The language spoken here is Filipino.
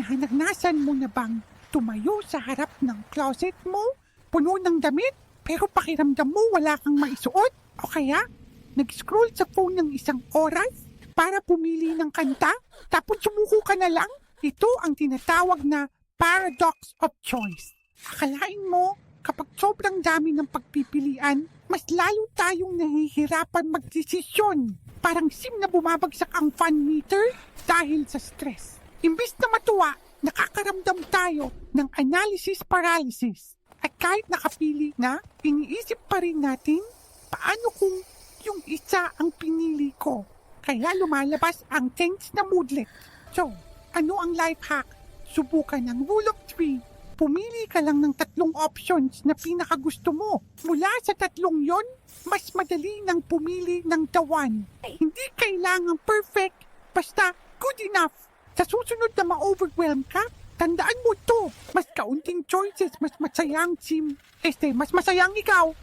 Naranasan mo na bang tumayo sa harap ng closet mo, puno ng damit, pero pakiramdam mo wala kang maisuot? O kaya, nag-scroll sa phone ng isang oras para pumili ng kanta, tapos sumuko ka na lang? Ito ang tinatawag na paradox of choice. Akalain mo, kapag sobrang dami ng pagpipilian, mas lalo tayong nahihirapan magdesisyon. Parang sim na bumabagsak ang fun meter dahil sa stress. Imbis na matuwa, nakakaramdam tayo ng analysis paralysis. At kahit nakapili na, iniisip pa rin natin, paano kung yung isa ang pinili ko? Kaya lumalabas ang tense na moodlet. So, ano ang life hack? Subukan ang rule of 3. Pumili ka lang ng 3 options na pinakagusto mo. Mula sa 3 yon, mas madali nang pumili ng the one. Hindi kailangan perfect, basta good enough. Sa susunod na ma-overwhelm ka, tandaan mo to. Mas kaunting choices, mas masayang sim. Mas masayang ikaw.